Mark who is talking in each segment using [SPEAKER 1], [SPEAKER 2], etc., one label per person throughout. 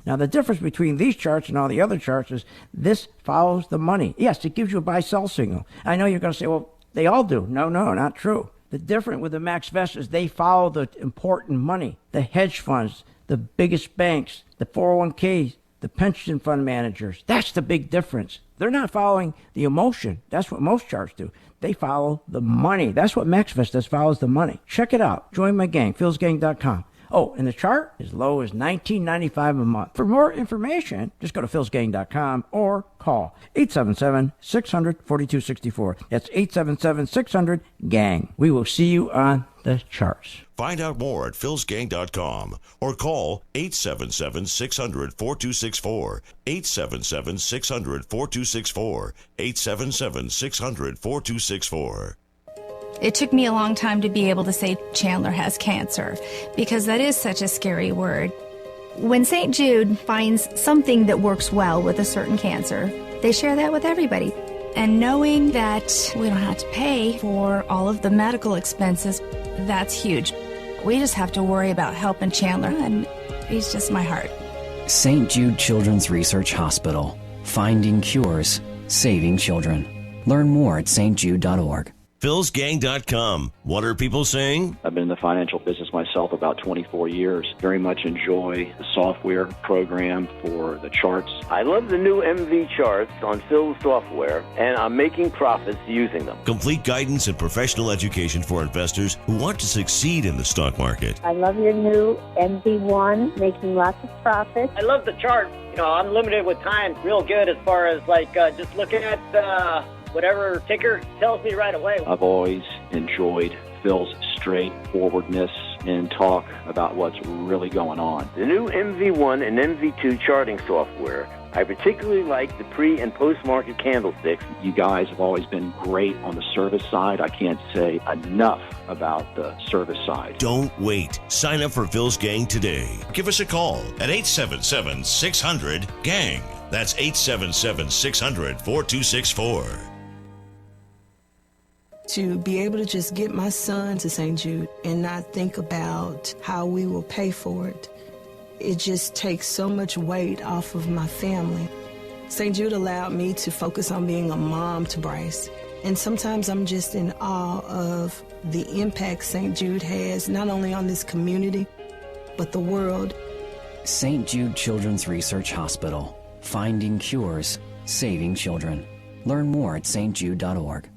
[SPEAKER 1] Now, the difference between these charts and all the other charts is this follows the money. Yes, it gives you a buy-sell signal. I know you're going to say, well, they all do. No, not true. The difference with the max vest is they follow the important money, the hedge funds, the biggest banks, the 401ks, the pension fund managers. That's the big difference. They're not following the emotion. That's what most charts do. They follow the money. That's what MaxVest does, follows the money. Check it out. Join my gang, philsgang.com. Oh, and the chart is low as $19.95 a month. For more information, just go to philsgang.com or call 877-600-4264. That's 877-600-GANG. We will see you on the charts.
[SPEAKER 2] Find out more at philsgang.com or call 877-600-4264, 877-600-4264, 877-600-4264.
[SPEAKER 3] It took me a long time to be able to say Chandler has cancer, because that is such a scary word. When St. Jude finds something that works well with a certain cancer, they share that with everybody. And knowing that we don't have to pay for all of the medical expenses, that's huge. We just have to worry about helping Chandler, and he's just my heart.
[SPEAKER 4] St. Jude Children's Research Hospital. Finding cures, saving children. Learn more at stjude.org.
[SPEAKER 2] philsgang.com. What are people saying?
[SPEAKER 5] I've been in the financial business myself about 24 years. Very much enjoy the software program for the charts.
[SPEAKER 6] I love the new MV charts on Phil's software, and I'm making profits using them.
[SPEAKER 2] Complete guidance and professional education for investors who want to succeed in the stock market.
[SPEAKER 7] I love your new MV1, making lots of profits.
[SPEAKER 8] I love the chart. You know, I'm limited with time. Real good as far as just looking at whatever ticker tells me right away.
[SPEAKER 5] I've always enjoyed Phil's straightforwardness and talk about what's really going on.
[SPEAKER 6] The new MV1 and MV2 charting software. I particularly like the pre- and post-market candlesticks.
[SPEAKER 5] You guys have always been great on the service side. I can't say enough about the service side.
[SPEAKER 2] Don't wait. Sign up for Phil's Gang today. Give us a call at 877-600-GANG. That's 877-600-4264.
[SPEAKER 9] To be able to just get my son to St. Jude and not think about how we will pay for it, it just takes so much weight off of my family. St. Jude allowed me to focus on being a mom to Bryce. And sometimes I'm just in awe of the impact St. Jude has, not only on this community, but the world.
[SPEAKER 4] St. Jude Children's Research Hospital. Finding cures, saving children. Learn more at stjude.org.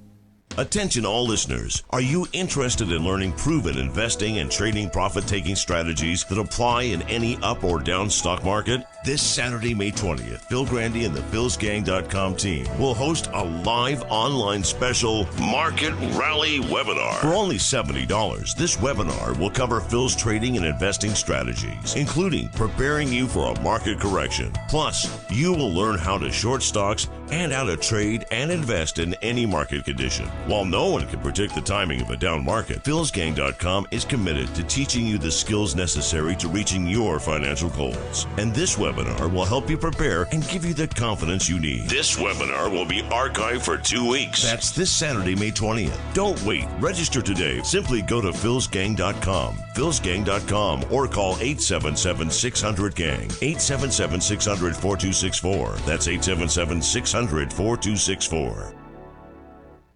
[SPEAKER 2] Attention all listeners. Are you interested in learning proven investing and trading profit-taking strategies that apply in any up or down stock market? This Saturday, May 20th, Phil Grandy and the philsgang.com team will host a live online special Market Rally webinar. For only $70, this webinar will cover Phil's trading and investing strategies, including preparing you for a market correction. Plus, you will learn how to short stocks and how to trade and invest in any market condition. While no one can predict the timing of a down market, philsgang.com is committed to teaching you the skills necessary to reaching your financial goals. And this webinar will help you prepare and give you the confidence you need. This webinar will be archived for 2 weeks. That's this Saturday, May 20th. Don't wait. Register today. Simply go to philsgang.com, philsgang.com, or call 877-600-GANG, 877-600-4264. That's 877-600-4264.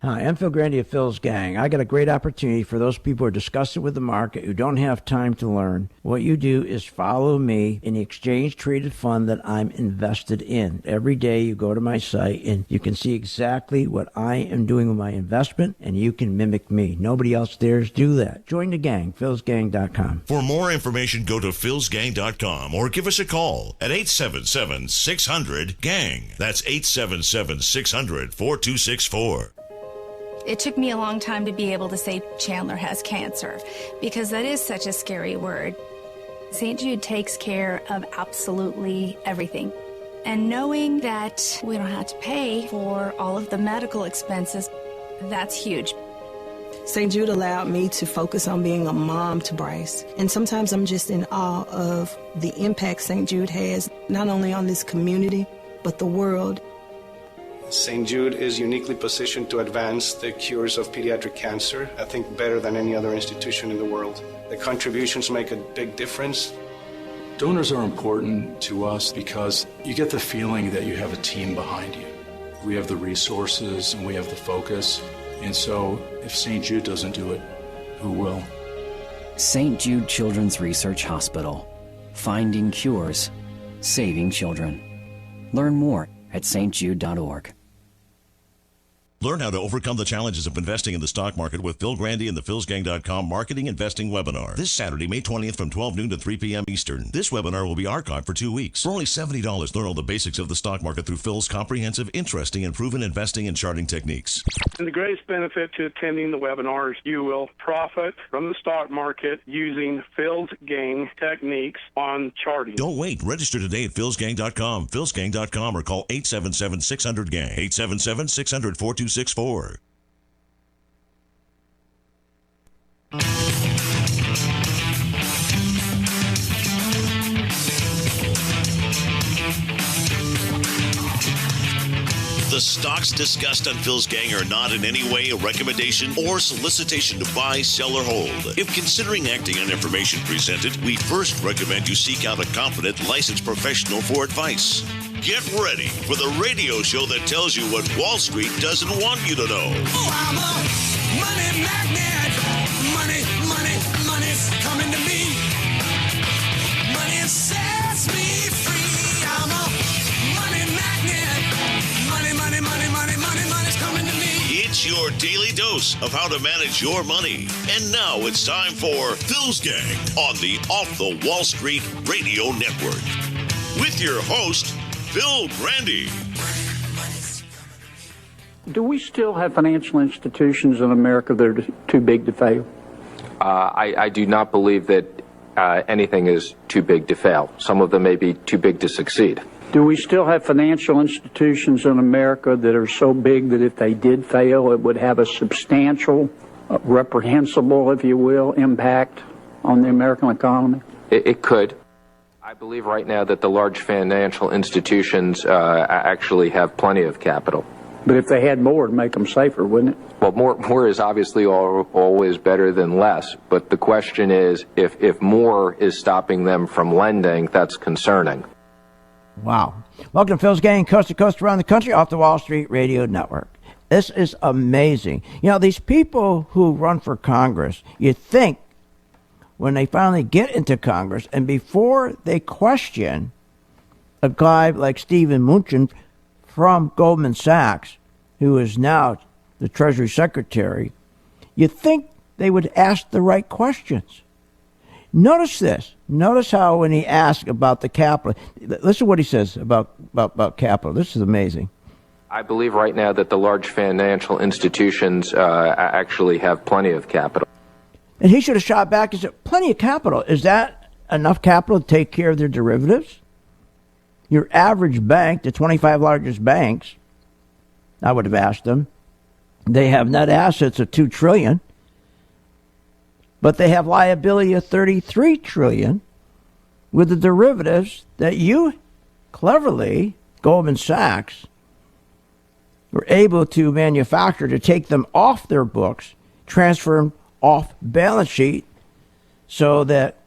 [SPEAKER 1] Hi, I'm Phil Grandy of Phil's Gang. I got a great opportunity for those people who are disgusted with the market, who don't have time to learn. What you do is follow me in the exchange-traded fund that I'm invested in. Every day you go to my site and you can see exactly what I am doing with my investment, and you can mimic me. Nobody else dares do that. Join the gang, philsgang.com.
[SPEAKER 2] For more information, go to philsgang.com or give us a call at 877-600-GANG. That's 877-600-4264.
[SPEAKER 3] It took me a long time to be able to say Chandler has cancer, because that is such a scary word. St. Jude takes care of absolutely everything. And knowing that we don't have to pay for all of the medical expenses, that's huge.
[SPEAKER 9] St. Jude allowed me to focus on being a mom to Bryce. And sometimes I'm just in awe of the impact St. Jude has, not only on this community, but the world.
[SPEAKER 10] St. Jude is uniquely positioned to advance the cures of pediatric cancer, I think better than any other institution in the world. The contributions make a big difference.
[SPEAKER 11] Donors are important to us because you get the feeling that you have a team behind you. We have the resources and we have the focus. And so if St. Jude doesn't do it, who will?
[SPEAKER 4] St. Jude Children's Research Hospital. Finding cures, saving children. Learn more at stjude.org.
[SPEAKER 2] Learn how to overcome the challenges of investing in the stock market with Phil Grandy and the philsgang.com Marketing Investing Webinar. This Saturday, May 20th from 12 noon to 3 p.m. Eastern. This webinar will be archived for 2 weeks. For only $70, learn all the basics of the stock market through Phil's comprehensive, interesting, and proven investing and charting techniques.
[SPEAKER 12] And the greatest benefit to attending the webinar is you will profit from the stock market using Phil's gang techniques on charting.
[SPEAKER 2] Don't wait. Register today at philsgang.com, philsgang.com, or call 877-600-GANG, 877-600-4264. The stocks discussed on Phil's Gang are not in any way a recommendation or solicitation to buy, sell, or hold. If considering acting on information presented, we first recommend you seek out a competent, licensed professional for advice. Get ready for the radio show that tells you what Wall Street doesn't want you to know.
[SPEAKER 13] Oh, I'm a money magnet. Money's coming to me. Money sets me free. I'm a money magnet. Money's coming to me.
[SPEAKER 2] It's your daily dose of how to manage your money. And now it's time for Phil's Gang on the Off the Wall Street Radio Network. With your host, Phil Grandy.
[SPEAKER 14] Do we still have financial institutions in America that are too big to fail?
[SPEAKER 15] I do not believe that anything is too big to fail. Some of them may be too big to succeed.
[SPEAKER 14] Do we still have financial institutions in America that are so big that if they did fail, it would have a substantial, reprehensible, if you will, impact on the American economy?
[SPEAKER 15] It could. I believe right now that the large financial institutions actually have plenty of capital.
[SPEAKER 14] But if they had more, it'd make them safer, wouldn't it?
[SPEAKER 15] Well, more is obviously always better than less. But the question is, if more is stopping them from lending, that's concerning.
[SPEAKER 1] Wow. Welcome to Phil's Gang, coast to coast around the country, off the Wall Street Radio Network. This is amazing. You know, these people who run for Congress, you think when they finally get into Congress, and before they question a guy like Steven Mnuchin from Goldman Sachs, who is now the Treasury Secretary, you think they would ask the right questions. Notice this. Notice how when he asks about the capital, listen to what he says about capital. This is amazing.
[SPEAKER 15] I believe right now that the large financial institutions actually have plenty of capital.
[SPEAKER 1] And he should have shot back and said, plenty of capital. Is that enough capital to take care of their derivatives? Your average bank, the 25 largest banks, I would have asked them, they have net assets of $2 trillion, but they have liability of $33 trillion with the derivatives that you cleverly, Goldman Sachs, were able to manufacture to take them off their books, transfer them off balance sheet so that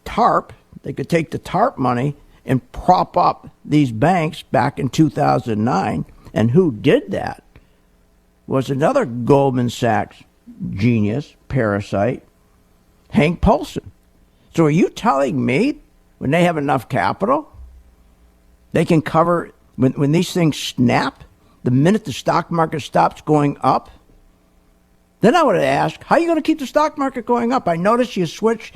[SPEAKER 1] TARP, they could take the TARP money and prop up these banks back in 2009. And who did that was another Goldman Sachs genius, parasite, Hank Paulson. So are you telling me when they have enough capital, they can cover, when these things snap, the minute the stock market stops going up? Then I would have asked, how are you going to keep the stock market going up? I noticed you switched.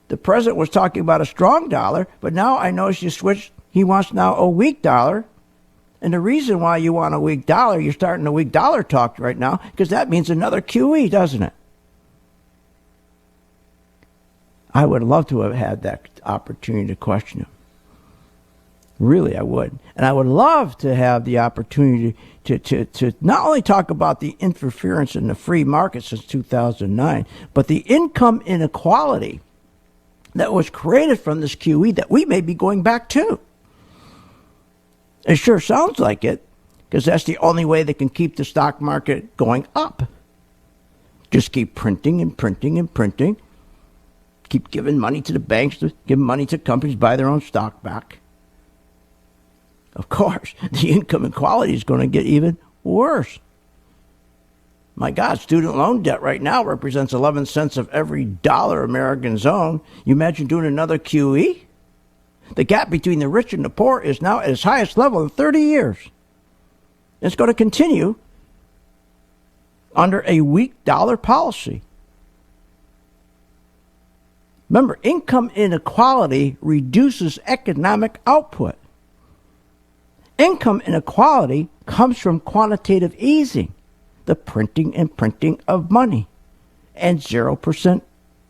[SPEAKER 1] The president was talking about a strong dollar, but now I noticed you switched. He wants now a weak dollar. And the reason why you want a weak dollar, you're starting a weak dollar talk right now, because that means another QE, doesn't it? I would love to have had that opportunity to question him. Really, I would. And I would love to have the opportunity to not only talk about the interference in the free market since 2009, but the income inequality that was created from this QE that we may be going back to. It sure sounds like it, because that's the only way they can keep the stock market going up. Just keep printing and printing and printing. keep giving money to the banks, to give money to companies, buy their own stock back. Of course, the income inequality is going to get even worse. My God, student loan debt right now represents 11 cents of every dollar Americans own. You imagine doing another QE? The gap between the rich and the poor is now at its highest level in 30 years. It's going to continue under a weak dollar policy. Remember, income inequality reduces economic output. Income inequality comes from quantitative easing, the printing and printing of money, and 0%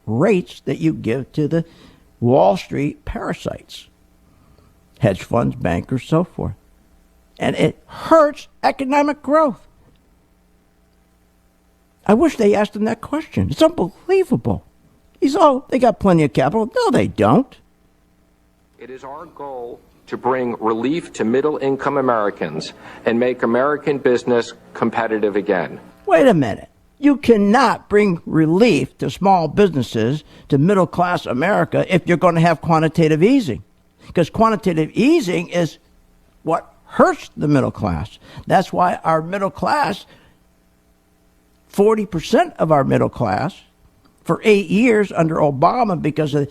[SPEAKER 1] rates that you give to the Wall Street parasites, hedge funds, bankers, so forth. And it hurts economic growth. I wish they asked him that question. It's unbelievable. They got plenty of capital. No, they don't.
[SPEAKER 15] It is our goal to bring relief to middle-income Americans and make American business competitive again.
[SPEAKER 1] Wait a minute. You cannot bring relief to small businesses, to middle-class America, if you're going to have quantitative easing. Because quantitative easing is what hurts the middle class. That's why our middle class, 40% of our middle class, for 8 years under Obama, because of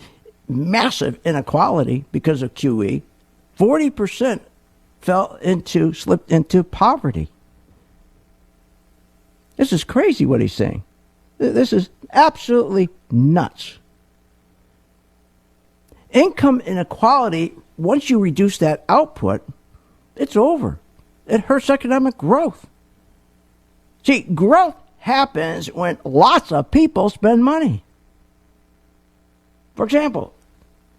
[SPEAKER 1] massive inequality, because of QE, 40% slipped into poverty. This is crazy what he's saying. This is absolutely nuts. Income inequality, once you reduce that output, it's over. It hurts economic growth. See, growth happens when lots of people spend money. For example,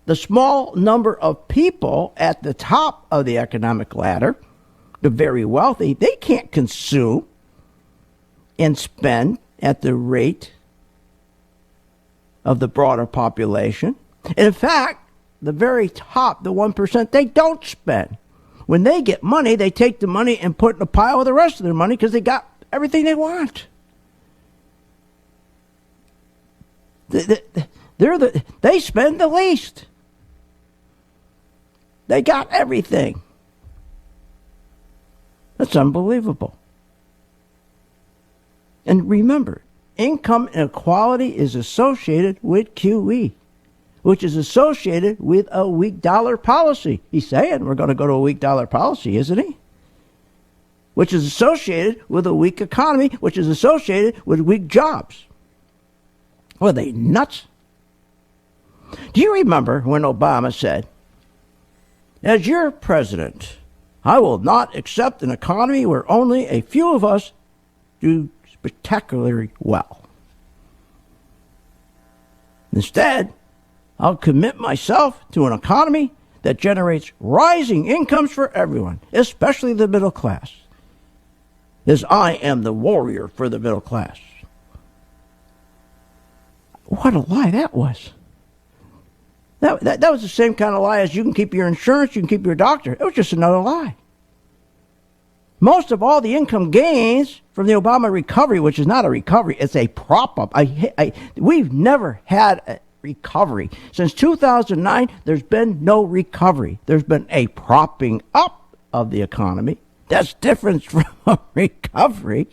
[SPEAKER 1] the small number of people at the top of the economic ladder, the very wealthy, they can't consume and spend at the rate of the broader population. And in fact, the very top, the 1%, they don't spend. When they get money, they take the money and put it in a pile with the rest of their money because they got everything they want. They spend the least. They got everything. That's unbelievable. And remember, income inequality is associated with QE, which is associated with a weak dollar policy. He's saying we're going to go to a weak dollar policy, isn't he? Which is associated with a weak economy, which is associated with weak jobs. Were they nuts? Do you remember when Obama said, "As your president, I will not accept an economy where only a few of us do spectacularly well. Instead, I'll commit myself to an economy that generates rising incomes for everyone, especially the middle class, as I am the warrior for the middle class." What a lie that was. That was the same kind of lie as you can keep your insurance, you can keep your doctor. It was just another lie. Most of all the income gains from the Obama recovery, which is not a recovery, it's a prop-up. We've never had a recovery. Since 2009, there's been no recovery. There's been a propping up of the economy. That's different from a recovery.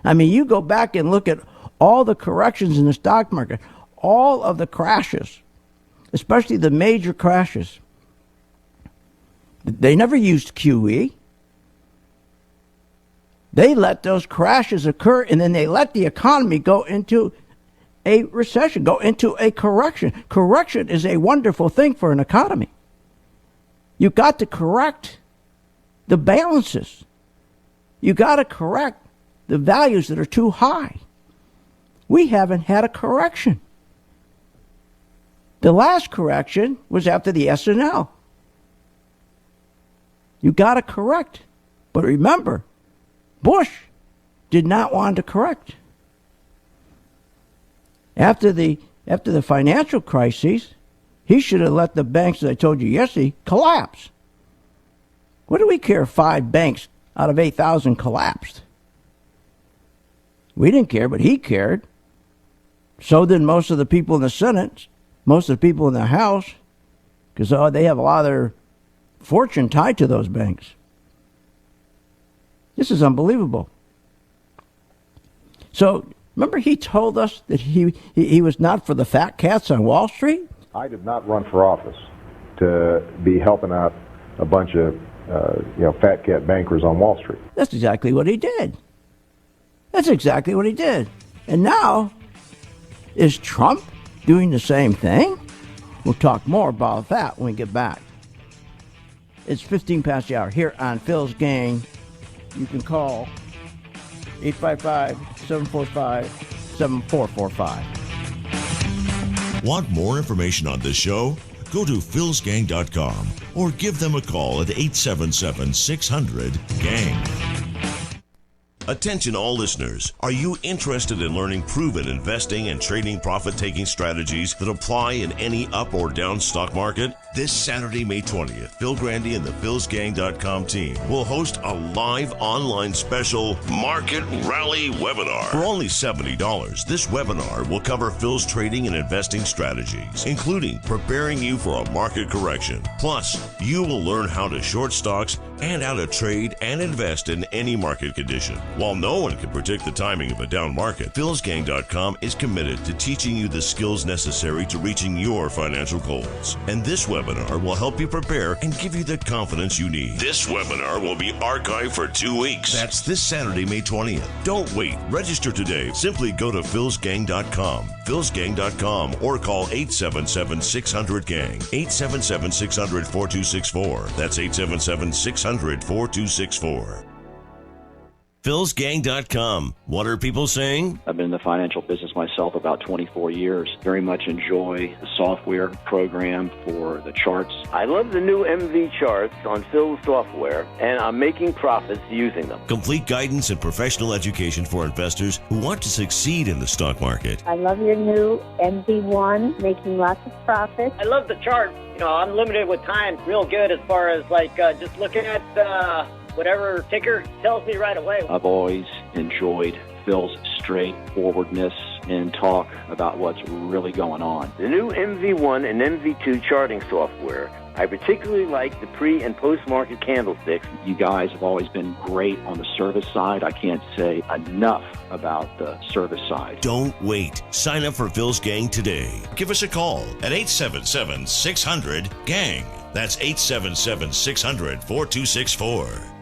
[SPEAKER 1] I mean, you go back and look at all the corrections in the stock market, all of the crashes, especially the major crashes. They never used QE. They let those crashes occur, and then they let the economy go into a recession, go into a correction. Correction is a wonderful thing for an economy. You've got to correct the balances. You've got to correct the values that are too high. We haven't had a correction. The last correction was after the S&L. You got to correct. But remember, Bush did not want to correct. After the financial crises, he should have let the banks, as I told you yesterday, collapse. What do we care if 5 banks out of 8,000 collapsed? We didn't care, but he cared. So did most of the people in the Senate. most of the people in the house, because they have a lot of their fortune tied to those banks. This is unbelievable. So, remember he told us that he was not for the fat cats on Wall Street?
[SPEAKER 16] I did not run for office to be helping out a bunch of fat cat bankers on Wall Street.
[SPEAKER 1] That's exactly what he did. That's exactly what he did. And now, is Trump doing the same thing? We'll talk more about that when we get back. It's 15 past the hour here on Phil's Gang. You can call 855-745-7445.
[SPEAKER 2] Want more information on this show? Go to philsgang.com or give them a call at 877-600-GANG. Attention all listeners. Are you interested in learning proven investing and trading profit-taking strategies that apply in any up or down stock market? This Saturday, May 20th, Phil Grandy and the philsgang.com team will host a live online special Market Rally webinar. For only $70, this webinar will cover Phil's trading and investing strategies, including preparing you for a market correction. Plus, you will learn how to short stocks and how to trade and invest in any market condition. While no one can predict the timing of a down market, philsgang.com is committed to teaching you the skills necessary to reaching your financial goals. And this webinar will help you prepare and give you the confidence you need. This webinar will be archived for 2 weeks. That's this Saturday, May 20th. Don't wait. Register today. Simply go to philsgang.com, philsgang.com, or call 877-600-GANG, 877-600-4264. That's 877-600-4264. philsgang.com. What are people saying?
[SPEAKER 5] I've been in the financial business myself about 24 years. Very much enjoy the software program for the charts.
[SPEAKER 6] I love the new MV charts on Phil's software, and I'm making profits using them.
[SPEAKER 2] Complete guidance and professional education for investors who want to succeed in the stock market.
[SPEAKER 7] I love your new MV1, making lots of profits.
[SPEAKER 8] I love the chart. I'm limited with time. Real good as far as just looking at whatever ticker tells me right away.
[SPEAKER 5] I've always enjoyed Phil's straightforwardness and talk about what's really going on.
[SPEAKER 6] The new MV1 and MV2 charting software. I particularly like the pre- and post-market candlesticks.
[SPEAKER 5] You guys have always been great on the service side. I can't say enough about the service side.
[SPEAKER 2] Don't wait. Sign up for Phil's Gang today. Give us a call at 877-600-GANG. That's 877-600-4264.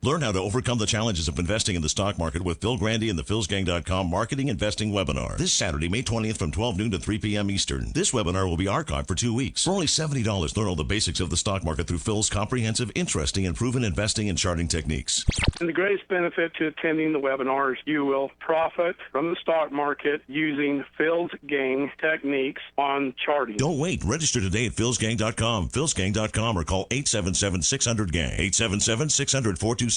[SPEAKER 2] Learn how to overcome the challenges of investing in the stock market with Phil Grandy and the philsgang.com Marketing Investing Webinar. This Saturday, May 20th from 12 noon to 3 p.m. Eastern. This webinar will be archived for 2 weeks. For only $70, learn all the basics of the stock market through Phil's comprehensive, interesting, and proven investing and charting techniques.
[SPEAKER 12] And the greatest benefit to attending the webinar is you will profit from the stock market using Phil's Gang techniques on charting.
[SPEAKER 2] Don't wait. Register today at philsgang.com, philsgang.com, or call 877-600-GANG, 877-600-4264.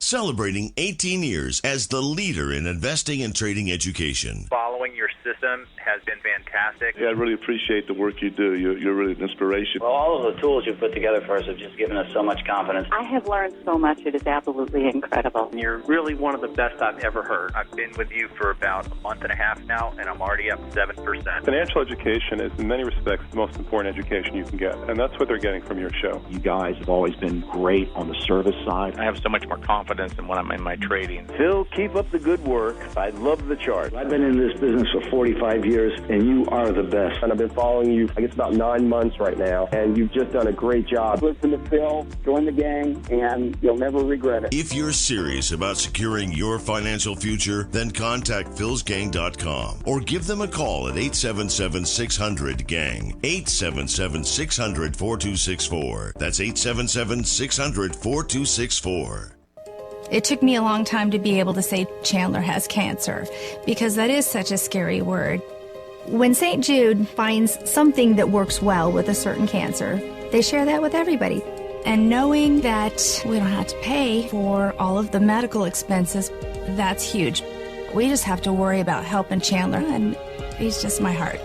[SPEAKER 2] Celebrating 18 years as the leader in investing and trading education.
[SPEAKER 17] Following your system has been fantastic.
[SPEAKER 18] Yeah, I really appreciate the work you do. You're really an inspiration.
[SPEAKER 19] Well, all of the tools you've put together for us have just given us so much confidence.
[SPEAKER 7] I have learned so much. It is absolutely incredible.
[SPEAKER 17] You're really one of the best I've ever heard. I've been with you for about a month and a half now, and I'm already up 7%.
[SPEAKER 18] Financial education is, in many respects, the most important education you can get, and that's what they're getting from your show.
[SPEAKER 5] You guys have always been great on the service side.
[SPEAKER 17] I have so much more confidence in when I'm in my trading.
[SPEAKER 6] Phil, keep up the good work. I love the chart.
[SPEAKER 20] I've been in this business for 45 years, and you are the best. And I've been following you, I guess, about 9 months right now, and you've just done a great job.
[SPEAKER 21] Listen to Phil, join the gang, and you'll never regret it.
[SPEAKER 2] If you're serious about securing your financial future, then contact philsgang.com or give them a call at 877-600-GANG, 877-600-4264. That's 877-600-4264.
[SPEAKER 3] It took me a long time to be able to say Chandler has cancer, because that is such a scary word. When St. Jude finds something that works well with a certain cancer, they share that with everybody. And knowing that we don't have to pay for all of the medical expenses, that's huge. We just have to worry about helping Chandler, and he's just my heart.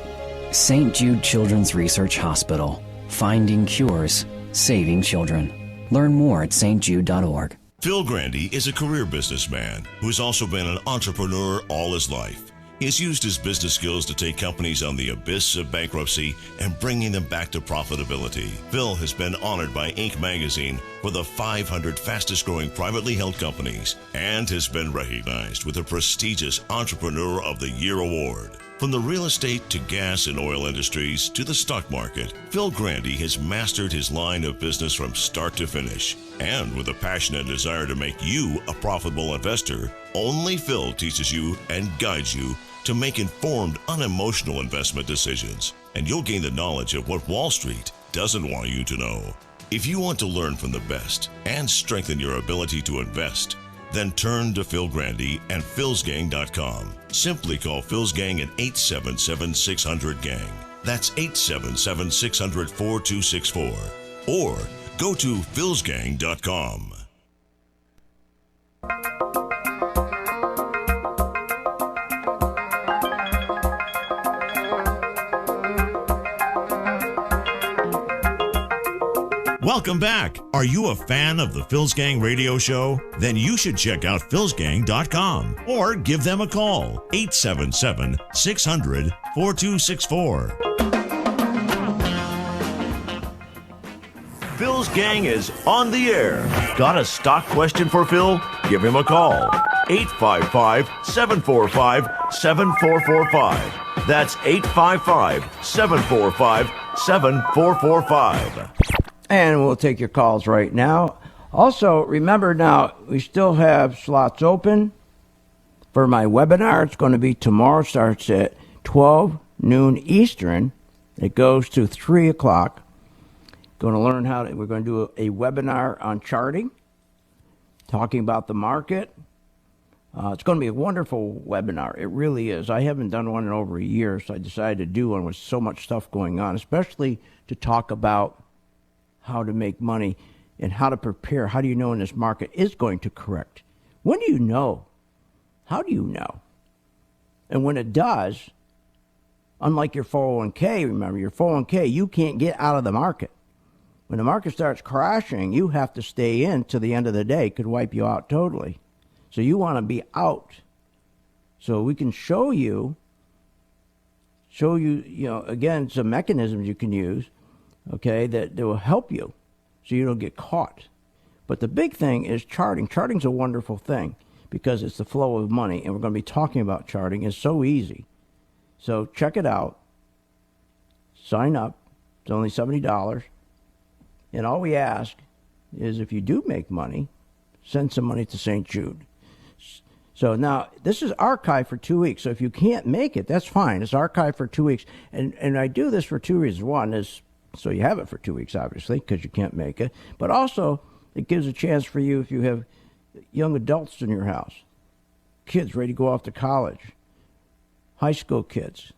[SPEAKER 4] St. Jude Children's Research Hospital. Finding cures, saving children. Learn more at stjude.org.
[SPEAKER 2] Phil Grandy is a career businessman who's also been an entrepreneur all his life. He has used his business skills to take companies on the abyss of bankruptcy and bringing them back to profitability. Phil has been honored by Inc. magazine for the 500 fastest growing privately held companies and has been recognized with the prestigious Entrepreneur of the Year award. From the real estate to gas and oil industries to the stock market, Phil Grandy has mastered his line of business from start to finish. And with a passionate desire to make you a profitable investor, only Phil teaches you and guides you to make informed, unemotional investment decisions. And you'll gain the knowledge of what Wall Street doesn't want you to know. If you want to learn from the best and strengthen your ability to invest, then turn to Phil Grandy and philsgang.com. Simply call Phil's Gang at 877-600-GANG. That's 877-600-4264. Or go to philsgang.com. Welcome back. Are you a fan of the Phil's Gang radio show? Then you should check out philsgang.com or give them a call, 877-600-4264. Phil's Gang is on the air. Got a stock question for Phil? Give him a call, 855-745-7445. That's 855-745-7445.
[SPEAKER 1] And we'll take your calls right now. Also, remember now, we still have slots open for my webinar. It's going to be tomorrow. Starts at 12 noon Eastern. It goes to 3 o'clock. Going to learn we're going to do a webinar on charting, talking about the market. It's going to be a wonderful webinar. It really is. I haven't done one in over a year, so I decided to do one with so much stuff going on, especially to talk about how to make money and how to prepare. How do you know when this market is going to correct? When do you know? How do you know? And when it does, unlike your 401k, remember, your 401k, you can't get out of the market. When the market starts crashing, you have to stay in to the end of the day. It could wipe you out totally. So you want to be out. So we can show you, again, some mechanisms you can use, okay, that will help you so you don't get caught. But the big thing is charting. Charting's a wonderful thing because it's the flow of money, and we're going to be talking about charting. It's so easy. So check it out. Sign up. It's only $70. And all we ask is if you do make money, send some money to St. Jude. So now, this is archived for 2 weeks. So if you can't make it, that's fine. It's archived for 2 weeks. And I do this for two reasons. One is so you have it for 2 weeks, obviously, because you can't make it. But also, it gives a chance for you if you have young adults in your house, kids ready to go off to college, high school kids.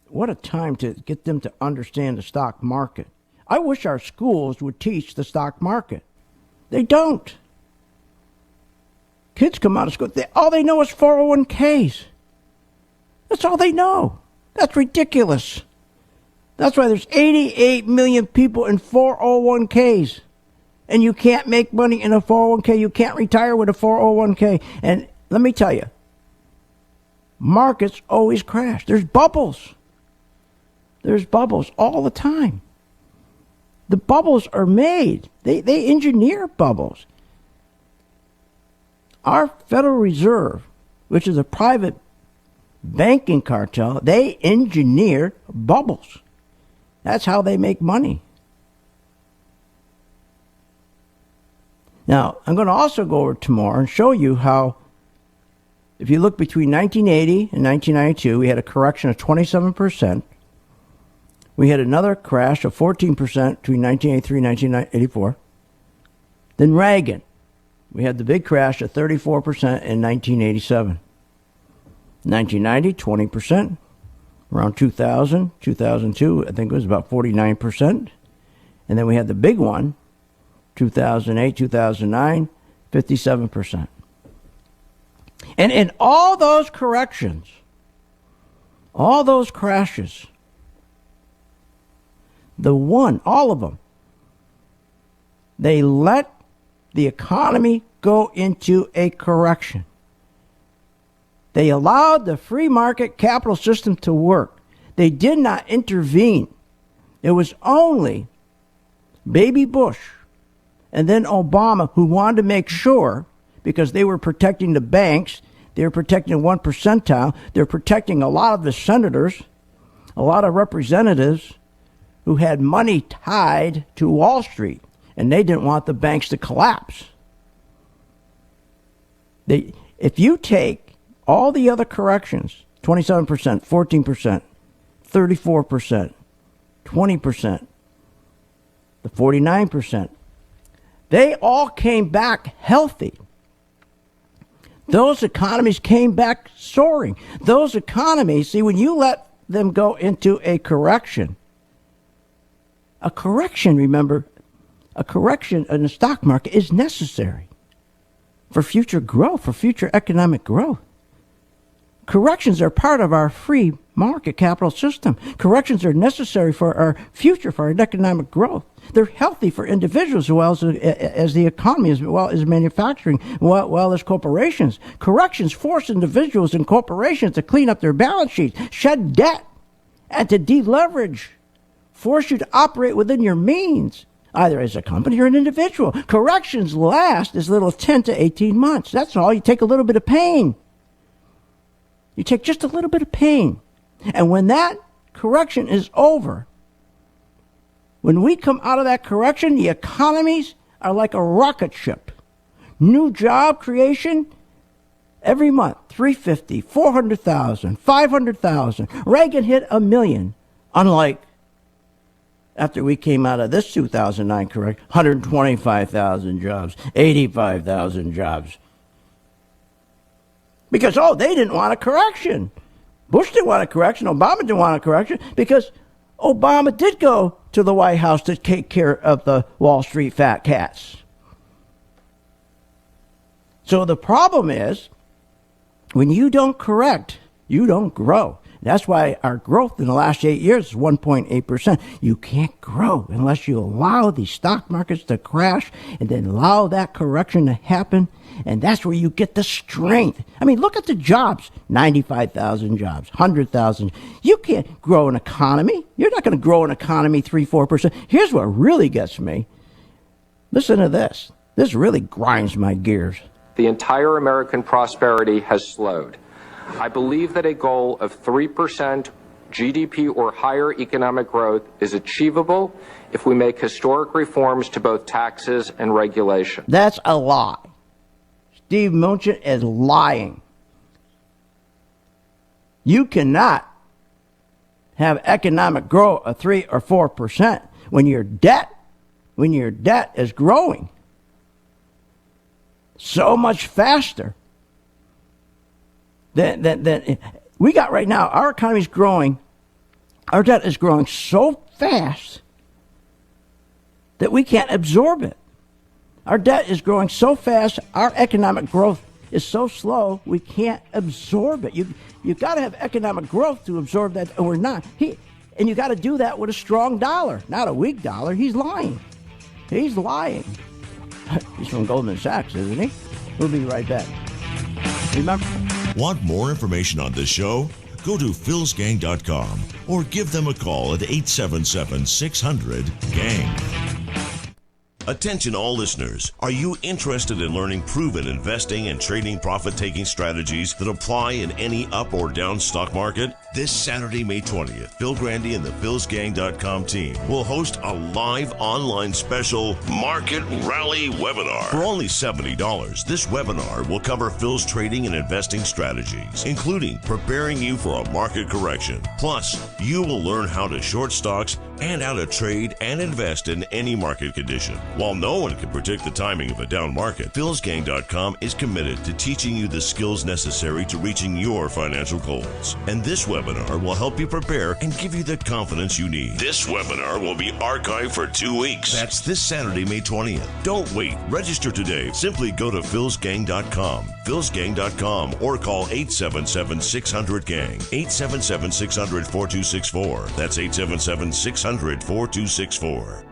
[SPEAKER 1] What a time to get them to understand the stock market. I wish our schools would teach the stock market. They don't. Kids come out of school, all they know is 401ks. That's all they know. That's ridiculous. That's why there's 88 million people in 401ks. And you can't make money in a 401k. You can't retire with a 401k. And let me tell you, markets always crash. There's bubbles. There's bubbles all the time. The bubbles are made. They engineer bubbles. Our Federal Reserve, which is a private banking cartel, they engineer bubbles. That's how they make money. Now, I'm going to also go over tomorrow and show you how, if you look between 1980 and 1992, we had a correction of 27%. We had another crash of 14% between 1983 and 1984. Then Reagan, we had the big crash of 34% in 1987. 1990, 20%. Around 2000, 2002, I think it was about 49%. And then we had the big one, 2008, 2009, 57%. And in all those corrections, all those crashes, all of them, they let the economy go into a correction. They allowed the free market capital system to work. They did not intervene. It was only Baby Bush and then Obama who wanted to make sure, because they were protecting the banks, they were protecting the 1 percentile, they were protecting a lot of the senators, a lot of representatives who had money tied to Wall Street, and they didn't want the banks to collapse. If you take all the other corrections, 27%, 14%, 34%, 20%, the 49%, they all came back healthy. Those economies came back soaring. Those economies, see, when you let them go into a correction, remember, a correction in the stock market is necessary for future growth, for future economic growth. Corrections are part of our free market capital system. Corrections are necessary for our future, for our economic growth. They're healthy for individuals as well as the economy, as well as manufacturing, well as corporations. Corrections force individuals and corporations to clean up their balance sheets, shed debt, and to deleverage. Force you to operate within your means, either as a company or an individual. Corrections last as little as 10 to 18 months. That's all. You take a little bit of pain. You take just a little bit of pain. And when that correction is over, when we come out of that correction, the economies are like a rocket ship. New job creation every month, 350, 400,000, 500,000. Reagan hit 1 million, unlike after we came out of this 2009 correction, 125,000 jobs, 85,000 jobs. Because, they didn't want a correction. Bush didn't want a correction. Obama didn't want a correction because Obama did go to the White House to take care of the Wall Street fat cats. So the problem is, when you don't correct, you don't grow. That's why our growth in the last 8 years is 1.8%. You can't grow unless you allow the stock markets to crash and then allow that correction to happen. And that's where you get the strength. I mean, look at the jobs. 95,000 jobs, 100,000. You can't grow an economy. You're not going to grow an economy 3-4%. Here's what really gets me. Listen to this. This really grinds my gears.
[SPEAKER 15] The entire American prosperity has slowed. I believe that a goal of 3% GDP or higher economic growth is achievable if we make historic reforms to both taxes and regulation.
[SPEAKER 1] That's a lie. Steve Mnuchin is lying. You cannot have economic growth of 3 or 4% when your debt is growing so much faster than we got right now. Our economy is growing. Our debt is growing so fast that we can't absorb it. Our debt is growing so fast. Our economic growth is so slow. We can't absorb it. You got to have economic growth to absorb that, and we're not. And you got to do that with a strong dollar, not a weak dollar. He's lying. He's lying. He's from Goldman Sachs, isn't he? We'll be right back. Remember.
[SPEAKER 2] Want more information on this show? Go to philsgang.com or give them a call at 877-600-GANG. Attention all listeners. Are you interested in learning proven investing and trading profit-taking strategies that apply in any up or down stock market? This Saturday, May 20th, Phil Grandy and the philsgang.com team will host a live online special Market Rally webinar. For only $70, this webinar will cover Phil's trading and investing strategies, including preparing you for a market correction. Plus, you will learn how to short stocks and how to trade and invest in any market condition. While no one can predict the timing of a down market, philsgang.com is committed to teaching you the skills necessary to reaching your financial goals. And this webinar will help you prepare and give you the confidence you need. This webinar will be archived for 2 weeks. That's this Saturday, May 20th. Don't wait. Register today. Simply go to philsgang.com, philsgang.com, or call 877-600-GANG, 877-600-4264. That's 877-600-4264.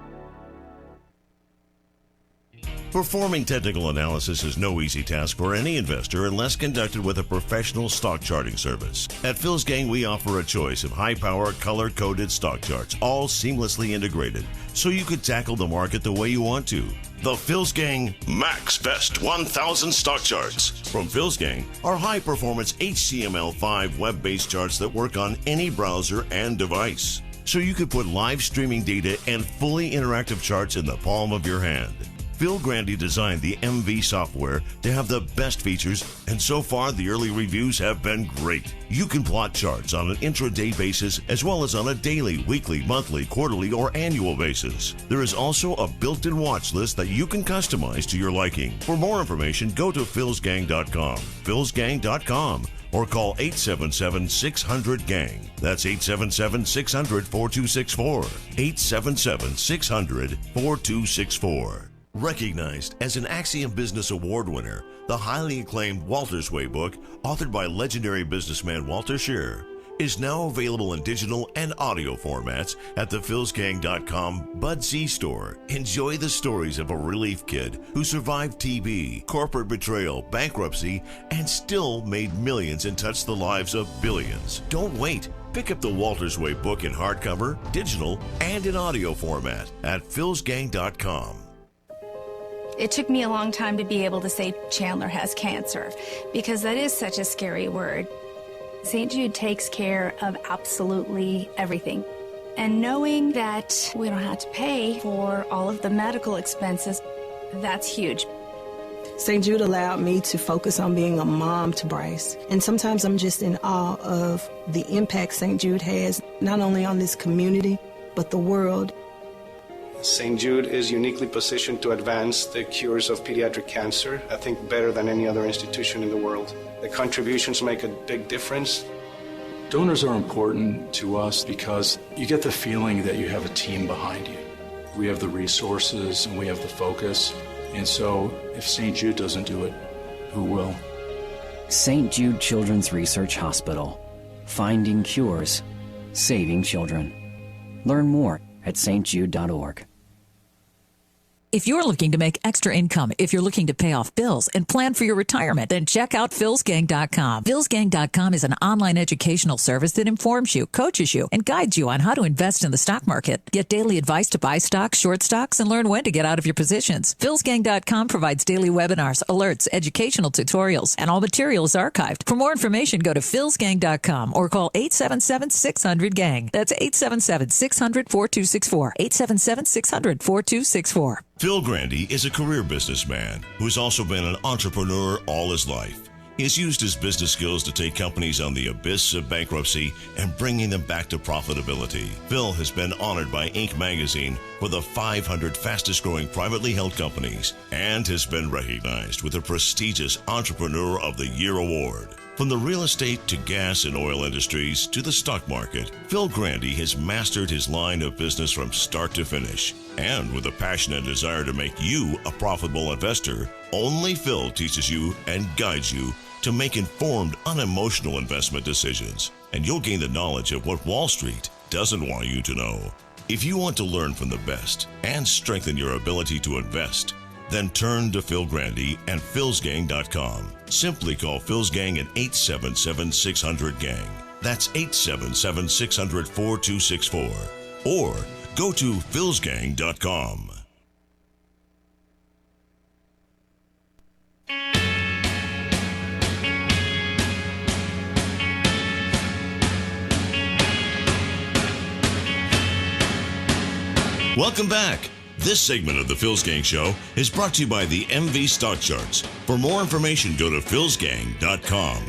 [SPEAKER 2] Performing technical analysis is no easy task for any investor unless conducted with a professional stock charting service. At Phil's Gang, we offer a choice of high-power, color-coded stock charts, all seamlessly integrated, so you could tackle the market the way you want to. The Phil's Gang Max Best 1000 Stock Charts. From Phil's Gang are high-performance HTML5 web-based charts that work on any browser and device, so you could put live streaming data and fully interactive charts in the palm of your hand. Phil Grandy designed the MV software to have the best features, and so far the early reviews have been great. You can plot charts on an intraday basis as well as on a daily, weekly, monthly, quarterly, or annual basis. There is also a built-in watch list that you can customize to your liking. For more information, go to philsgang.com, philsgang.com, or call 877-600-GANG. That's 877-600-4264. 877-600-4264. Recognized as an Axiom Business Award winner, the highly acclaimed Walter's Way book, authored by legendary businessman Walter Scheer, is now available in digital and audio formats at the philsgang.com Bud C store. Enjoy the stories of a relief kid who survived TB, corporate betrayal, bankruptcy, and still made millions and touched the lives of billions. Don't wait. Pick up the Walter's Way book in hardcover, digital, and in audio format at philsgang.com.
[SPEAKER 3] It took me a long time to be able to say Chandler has cancer, because that is such a scary word. St. Jude takes care of absolutely everything. And knowing that we don't have to pay for all of the medical expenses, that's huge.
[SPEAKER 9] St. Jude allowed me to focus on being a mom to Bryce. And sometimes I'm just in awe of the impact St. Jude has, not only on this community, but the world.
[SPEAKER 10] St. Jude is uniquely positioned to advance the cures of pediatric cancer, I think better than any other institution in the world. The contributions make a big difference.
[SPEAKER 11] Donors are important to us because you get the feeling that you have a team behind you. We have the resources and we have the focus. And so if St. Jude doesn't do it, who will?
[SPEAKER 4] St. Jude Children's Research Hospital. Finding cures, saving children. Learn more at stjude.org.
[SPEAKER 22] If you're looking to make extra income, if you're looking to pay off bills and plan for your retirement, then check out philsgang.com. Philsgang.com is an online educational service that informs you, coaches you, and guides you on how to invest in the stock market. Get daily advice to buy stocks, short stocks, and learn when to get out of your positions. Philsgang.com provides daily webinars, alerts, educational tutorials, and all material is archived. For more information, go to philsgang.com or call 877-600-GANG. That's 877-600-4264. 877-600-4264.
[SPEAKER 2] Phil Grandy is a career businessman who has also been an entrepreneur all his life. He has used his business skills to take companies on the abyss of bankruptcy and bringing them back to profitability. Phil has been honored by Inc. magazine for the 500 fastest growing privately held companies and has been recognized with a prestigious Entrepreneur of the Year award. From the real estate to gas and oil industries to the stock market, Phil Grandy has mastered his line of business from start to finish. And with a passion and desire to make you a profitable investor, only Phil teaches you and guides you to make informed, unemotional investment decisions. And you'll gain the knowledge of what Wall Street doesn't want you to know. If you want to learn from the best and strengthen your ability to invest, then turn to Phil Grandy and philsgang.com. Simply call Phil's Gang at 877-600-GANG. That's 877-600-4264. Or go to philsgang.com. Welcome back. This segment of the Phil's Gang Show is brought to you by the MV Stock Charts. For more information, go to philsgang.com.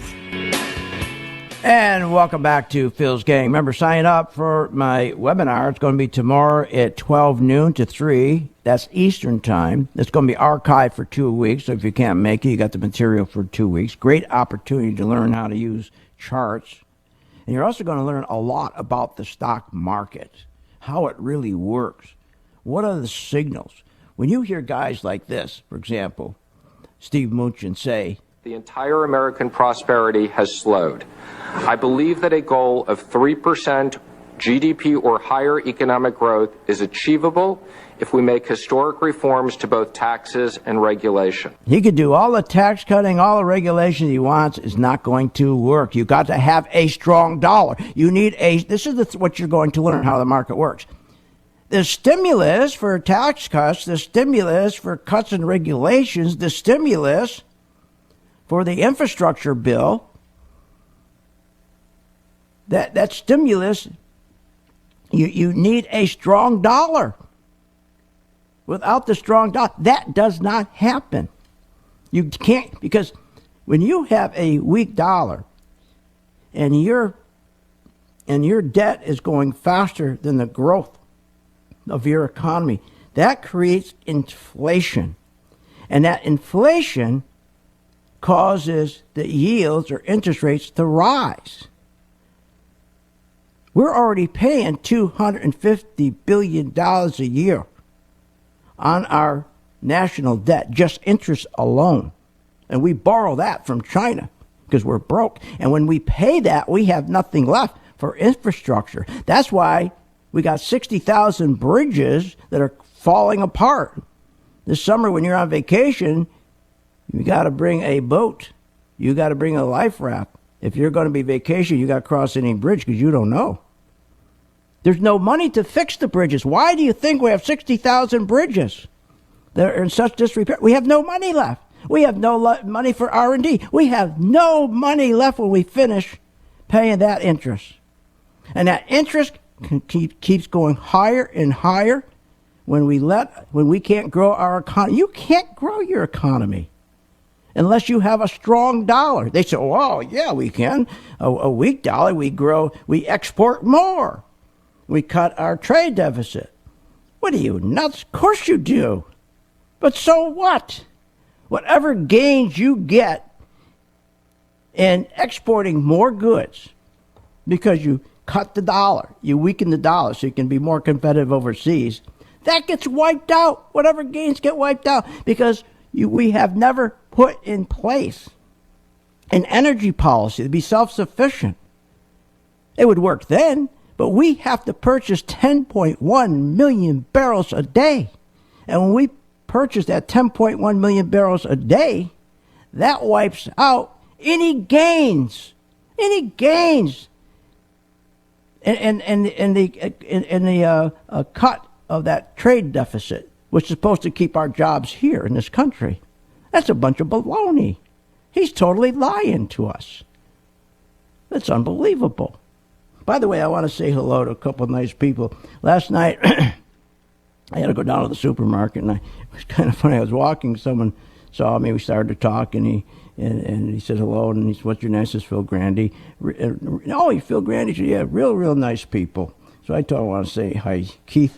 [SPEAKER 1] And welcome back to Phil's Gang. Remember, sign up for my webinar. It's going to be tomorrow at 12 noon to 3. That's Eastern time. It's going to be archived for 2 weeks. So if you can't make it, you got the material for 2 weeks. Great opportunity to learn how to use charts. And you're also going to learn a lot about the stock market, how it really works. What are the signals? When you hear guys like this, for example, Steve Mnuchin say,
[SPEAKER 15] the entire American prosperity has slowed. I believe that a goal of 3% GDP or higher economic growth is achievable if we make historic reforms to both taxes and regulation.
[SPEAKER 1] He could do all the tax cutting, all the regulation he wants. Is not going to work. You got to have a strong dollar. You need this is what you're going to learn how the market works. The stimulus for tax cuts, the stimulus for cuts and regulations, the stimulus for the infrastructure bill, that stimulus, you need a strong dollar. Without the strong dollar, that does not happen. You can't, because when you have a weak dollar and your debt is going faster than the growth of your economy, that creates inflation. And that inflation causes the yields or interest rates to rise. We're already paying $250 billion a year on our national debt, just interest alone. And we borrow that from China because we're broke. And when we pay that, we have nothing left for infrastructure. That's why we got 60,000 bridges that are falling apart. This summer when you're on vacation, you got to bring a boat. You got to bring a life raft. If you're going to be vacation, you got to cross any bridge because you don't know. There's no money to fix the bridges. Why do you think we have 60,000 bridges that are in such disrepair? We have no money left. We have no money for R&D. We have no money left when we finish paying that interest. And that interest keeps going higher and higher when we can't grow our economy. You can't grow your economy unless you have a strong dollar. They say, oh, yeah, we can. A weak dollar, we export more. We cut our trade deficit. What are you, nuts? Of course you do. But so what? Whatever gains you get in exporting more goods because you cut the dollar, you weaken the dollar so you can be more competitive overseas, that gets wiped out. Whatever gains get wiped out because we have never put in place an energy policy to be self-sufficient. It would work then. But we have to purchase 10.1 million barrels a day. And when we purchase that 10.1 million barrels a day, that wipes out any gains in the cut of that trade deficit, which is supposed to keep our jobs here in this country. That's a bunch of baloney. He's totally lying to us. That's unbelievable. By the way, I want to say hello to a couple of nice people. Last night, I had to go down to the supermarket, and it was kind of funny. I was walking, someone saw me, we started to talk, and he said hello, and he said, what's your name? I said, Phil Grandy. Oh, you Phil Grandy? He said, yeah, real nice people. So I told him I want to say hi, Keith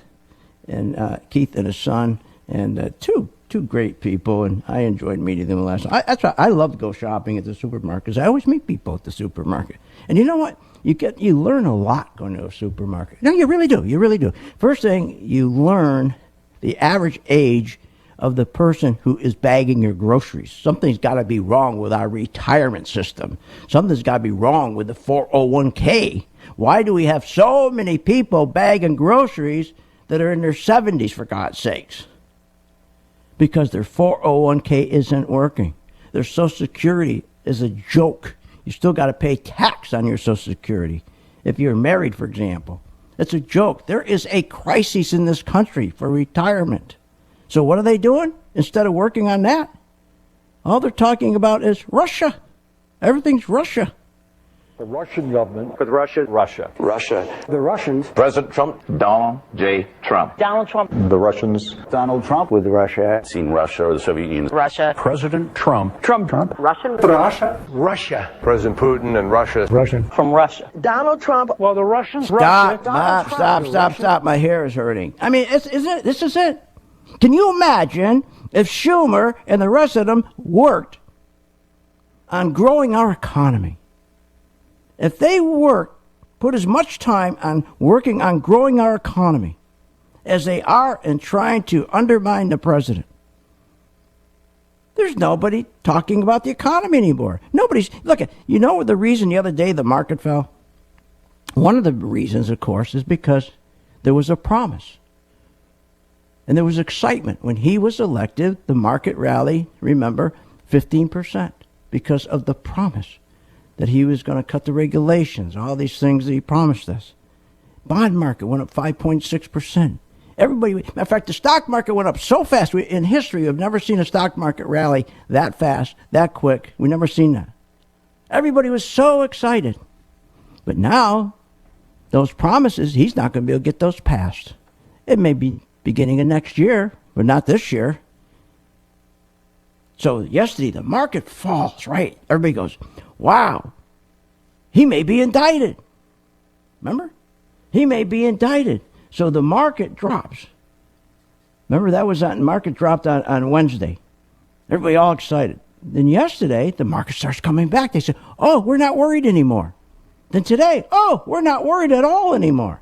[SPEAKER 1] and his son, and two great people, and I enjoyed meeting them last night. That's why I love to go shopping at the supermarket, because I always meet people at the supermarket. And you know what? You learn a lot going to a supermarket. No, you really do. First thing, you learn the average age of the person who is bagging your groceries. Something's got to be wrong with our retirement system. Something's got to be wrong with the 401k. Why do we have so many people bagging groceries that are in their 70s, for God's sakes? Because their 401k isn't working. Their Social Security is a joke. You still got to pay tax on your Social Security. If you're married, for example, it's a joke. There is a crisis in this country for retirement. So what are they doing instead of working on that? All they're talking about is Russia. Everything's Russia.
[SPEAKER 13] The Russian government.
[SPEAKER 17] With Russia.
[SPEAKER 13] Russia. The Russians.
[SPEAKER 14] President Trump. Donald J. Trump.
[SPEAKER 13] Donald Trump.
[SPEAKER 14] The Russians.
[SPEAKER 13] Donald Trump with Russia.
[SPEAKER 14] Seen Russia or the Soviet Union.
[SPEAKER 13] Russia.
[SPEAKER 14] President Trump.
[SPEAKER 13] Trump. Russian.
[SPEAKER 14] Russia. President Putin and Russia.
[SPEAKER 13] Russian. From Russia. Donald Trump. Well, the Russians.
[SPEAKER 1] Stop. My hair is hurting. I mean, this is it. Can you imagine if Schumer and the rest of them worked on growing our economy? If they put as much time on working on growing our economy as they are in trying to undermine the president, there's nobody talking about the economy anymore. Look, you know the reason the other day the market fell? One of the reasons, of course, is because there was a promise. And there was excitement. When he was elected, the market rallied, remember, 15% because of the promise that he was going to cut the regulations, all these things that he promised us. Bond market went up 5.6%. Everybody, matter of fact, the stock market went up so fast. In history, we've never seen a stock market rally that fast, that quick. We've never seen that. Everybody was so excited. But now, those promises, he's not going to be able to get those passed. It may be beginning of next year, but not this year. So yesterday, the market falls, right? Everybody goes, wow, he may be indicted. Remember? He may be indicted. So the market drops. Remember, that was on market dropped on Wednesday. Everybody all excited. Then yesterday, the market starts coming back. They say, oh, we're not worried anymore. Then today, oh, we're not worried at all anymore.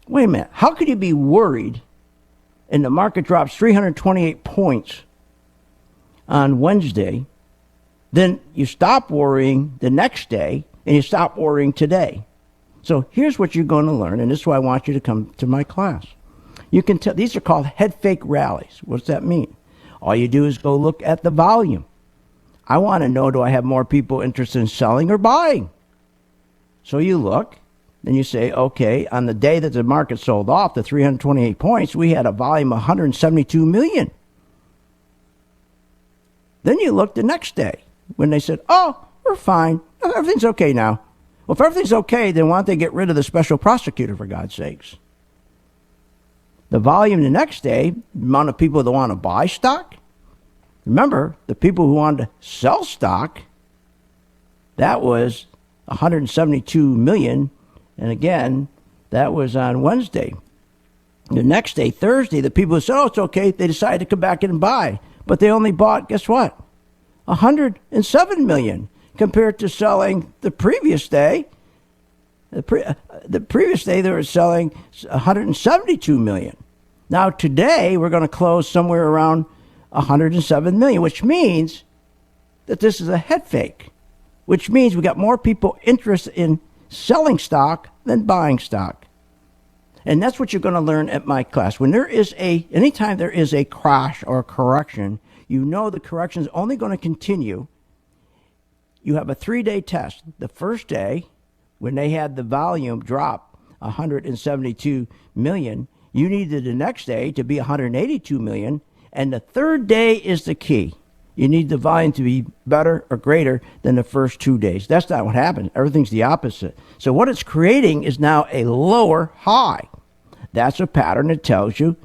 [SPEAKER 1] Wait a minute. How could you be worried and the market drops 328 points on Wednesday, then you stop worrying the next day, and you stop worrying today? So here's what you're going to learn, and this is why I want you to come to my class. You can tell these are called head fake rallies. What's that mean? All you do is go look at the volume. I want to know, do I have more people interested in selling or buying? So you look, then you say, okay, on the day that the market sold off the 328 points, we had a volume of 172 million. Then you look the next day when they said, oh, we're fine. Everything's okay now. Well, if everything's okay, then why don't they get rid of the special prosecutor, for God's sakes? The volume the next day, the amount of people that want to buy stock. Remember, the people who wanted to sell stock, that was 172 million. And again, that was on Wednesday. The next day, Thursday, the people who said, oh, it's okay, they decided to come back in and buy. But they only bought, guess what? 107 million compared to selling the previous day. The previous day, they were selling 172 million. Now, today, we're going to close somewhere around 107 million, which means that this is a head fake, which means we got more people interested in selling stock than buying stock. And that's what you're going to learn at my class. When there is anytime there is a crash or a correction, you know the correction is only going to continue. You have a 3-day test. The first day, when they had the volume drop 172 million, you needed the next day to be 182 million. And the third day is the key. You need the volume to be better or greater than the first 2 days. That's not what happens. Everything's the opposite. So what it's creating is now a lower high. That's a pattern that tells you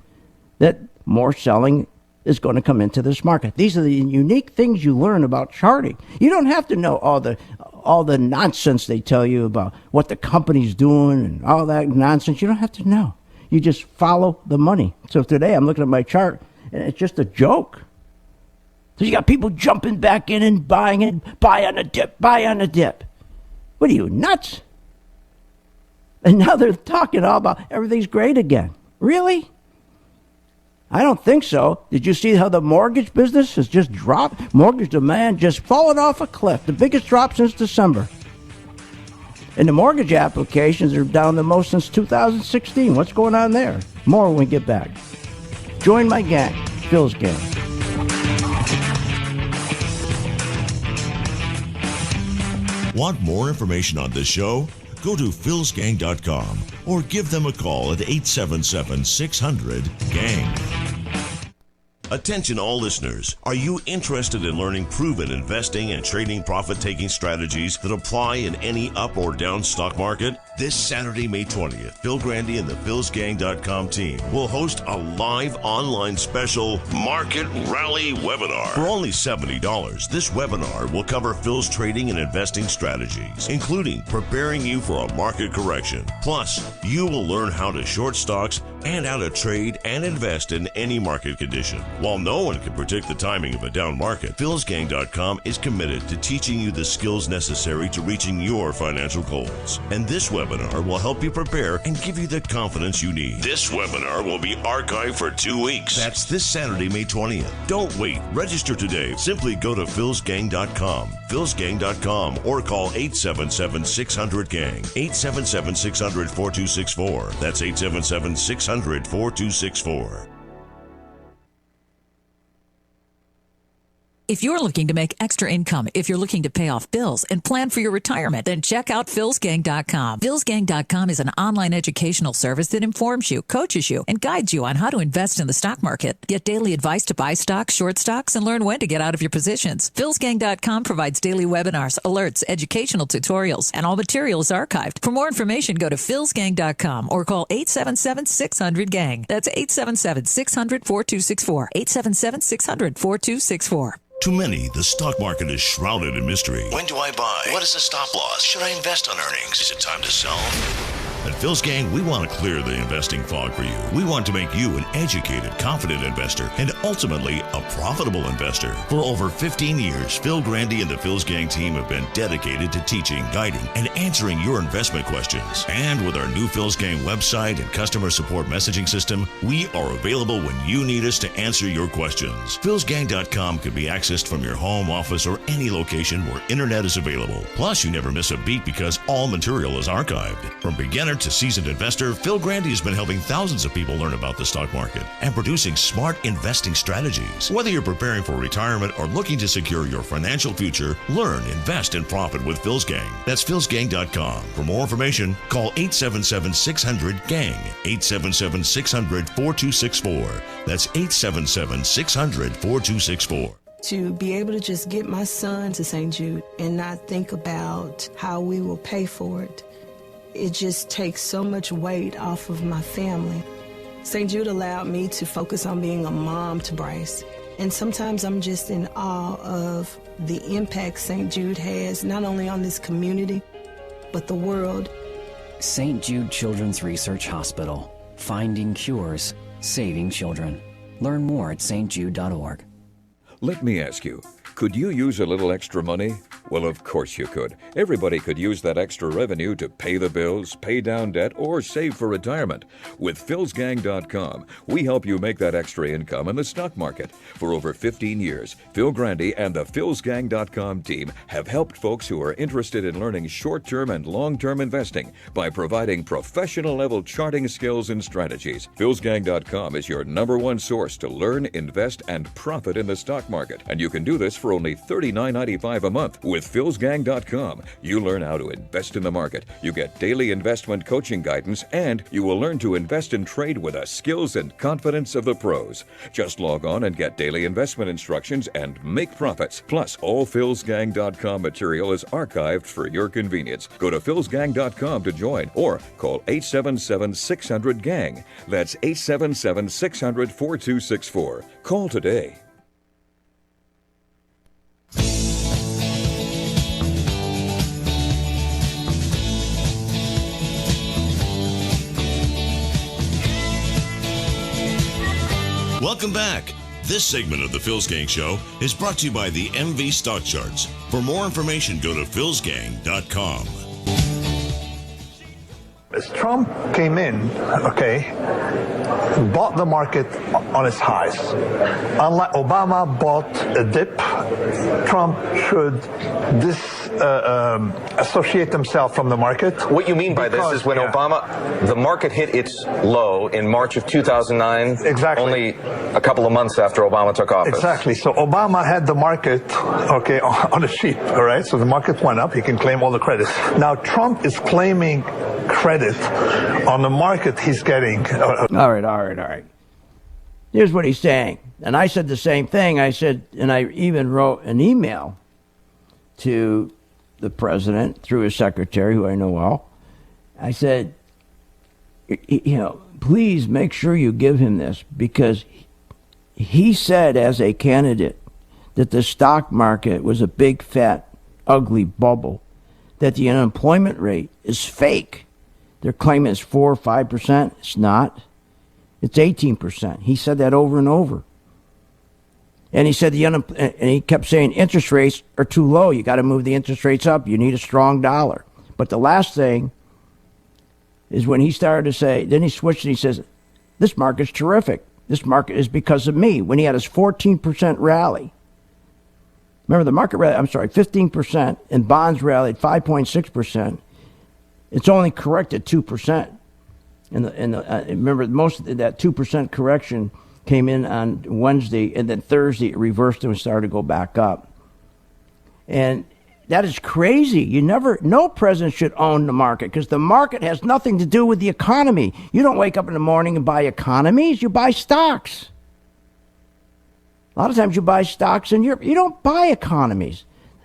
[SPEAKER 1] that more selling is going to come into this market. These are the unique things you learn about charting. You don't have to know all the nonsense they tell you about what the company's doing and all that nonsense. You don't have to know. You just follow the money. So today I'm looking at my chart, and it's just a joke. So you got people jumping back in and buying it, buy on a dip, buy on a dip. What are you, nuts? And now they're talking all about everything's great again. Really? I don't think so. Did you see how the mortgage business has just dropped? Mortgage demand just fallen off a cliff. The biggest drop since December. And the mortgage applications are down the most since 2016. What's going on there? More when we get back. Join my gang, Phil's gang.
[SPEAKER 2] Want more information on this show? Go to philsgang.com or give them a call at 877-600-GANG. Attention all listeners. Are you interested in learning proven investing and trading profit-taking strategies that apply in any up or down stock market? This Saturday, May 20th, Phil Grandy and the philsgang.com team will host a live online special Market Rally webinar. For only $70, this webinar will cover Phil's trading and investing strategies, including preparing you for a market correction. Plus, you will learn how to short stocks and how to trade and invest in any market condition. While no one can predict the timing of a down market, philsgang.com is committed to teaching you the skills necessary to reaching your financial goals. And this webinar will help you prepare and give you the confidence you need. This webinar will be archived for 2 weeks. That's this Saturday, May 20th. Don't wait. Register today. Simply go to philsgang.com, philsgang.com, or call 877-600-GANG, 877-600-4264. That's 877-600-4264.
[SPEAKER 22] If you're looking to make extra income, if you're looking to pay off bills and plan for your retirement, then check out philsgang.com. Philsgang.com is an online educational service that informs you, coaches you, and guides you on how to invest in the stock market. Get daily advice to buy stocks, short stocks, and learn when to get out of your positions. Philsgang.com provides daily webinars, alerts, educational tutorials, and all material is archived. For more information, go to philsgang.com or call 877-600-GANG. That's 877-600-4264. 877-600-4264.
[SPEAKER 2] To many, the stock market is shrouded in mystery. When do I buy? What is the stop loss? Should I invest on earnings? Is it time to sell? At Phil's Gang, we want to clear the investing fog for you. We want to make you an educated, confident investor and ultimately a profitable investor. For over 15 years, Phil Grandy and the Phil's Gang team have been dedicated to teaching, guiding, and answering your investment questions. And with our new Phil's Gang website and customer support messaging system, we are available when you need us to answer your questions. Phil'sGang.com can be accessed from your home, office, or any location where internet is available. Plus, you never miss a beat because all material is archived. From beginner to seasoned investor, Phil Grandy has been helping thousands of people learn about the stock market and producing smart investing strategies. Whether you're preparing for retirement or looking to secure your financial future, learn, invest, and profit with Phil's Gang. That's philsgang.com. For more information, call 877-600-GANG, 877-600-4264. That's 877-600-4264.
[SPEAKER 9] To be able to just get my son to St. Jude and not think about how we will pay for it, it just takes so much weight off of my family. St. Jude allowed me to focus on being a mom to Bryce. And sometimes I'm just in awe of the impact St. Jude has, not only on this community, but the world.
[SPEAKER 4] St. Jude Children's Research Hospital. Finding cures, saving children. Learn more at stjude.org.
[SPEAKER 8] Let me ask you, could you use a little extra money? Well, of course you could. Everybody could use that extra revenue to pay the bills, pay down debt, or save for retirement. With philsgang.com, we help you make that extra income in the stock market. For over 15 years, Phil Grandy and the philsgang.com team have helped folks who are interested in learning short-term and long-term investing by providing professional-level charting skills and strategies. philsgang.com is your #1 source to learn, invest, and profit in the stock market. And you can do this for only $39.95 a month. With philsgang.com, you learn how to invest in the market. You get daily investment coaching guidance, and you will learn to invest and trade with the skills and confidence of the pros. Just log on and get daily investment instructions and make profits. Plus, all philsgang.com material is archived for your convenience. Go to philsgang.com to join or call 877-600-GANG. That's 877-600-4264. Call today.
[SPEAKER 2] Welcome back. This segment of the Phil's Gang Show is brought to you by the MV Stock Charts. For more information, go to philsgang.com.
[SPEAKER 16] As Trump came in, bought the market on its highs. Unlike Obama bought a dip, Trump should disassociate himself from the market.
[SPEAKER 23] What you mean by this is when Obama, the market hit its low in March of 2009,
[SPEAKER 16] exactly,
[SPEAKER 23] only a couple of months after Obama took office.
[SPEAKER 16] Exactly. So Obama had the market, on a sheep, all right? So the market went up. He can claim all the credit. Now Trump is claiming credit on the market he's getting.
[SPEAKER 1] All right. Here's what he's saying. And I said the same thing. I said, and I even wrote an email to the president through his secretary, who I know well. I said, please make sure you give him this, because he said as a candidate that the stock market was a big, fat, ugly bubble, that the unemployment rate is fake. They're claiming it's 4 or 5%. It's not. It's 18%. He said that over and over. And he said and he kept saying interest rates are too low. You got to move the interest rates up. You need a strong dollar. But the last thing is when he started to say, then he switched and he says, this market's terrific. This market is because of me. When he had his 14% rally. Remember the market rally, 15%, and bonds rallied 5.6%. It's only corrected 2%. And remember, most of that 2% correction came in on Wednesday, and then Thursday it reversed and started to go back up. And that is crazy. No president should own the market because the market has nothing to do with the economy. You don't wake up in the morning and buy economies, you buy stocks. A lot of times you buy stocks in Europe. You don't buy economies.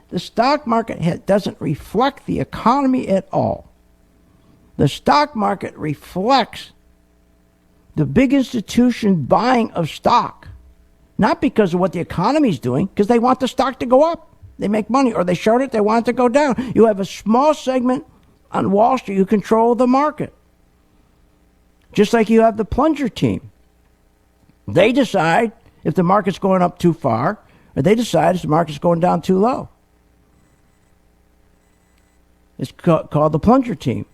[SPEAKER 1] The stock market doesn't reflect the economy at all. The stock market reflects the big institution buying of stock, not because of what the economy's doing, because they want the stock to go up. They make money, or they short it, they want it to go down. You have a small segment on Wall Street who control the market. Just like you have the plunger team. They decide if the market's going up too far, or they decide if the market's going down too low. It's called the plunger team.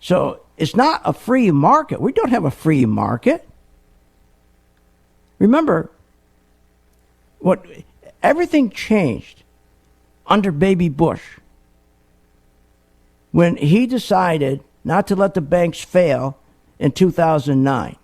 [SPEAKER 1] So it's not a free market. We don't have a free market. Remember, everything changed under Baby Bush when he decided not to let the banks fail in 2009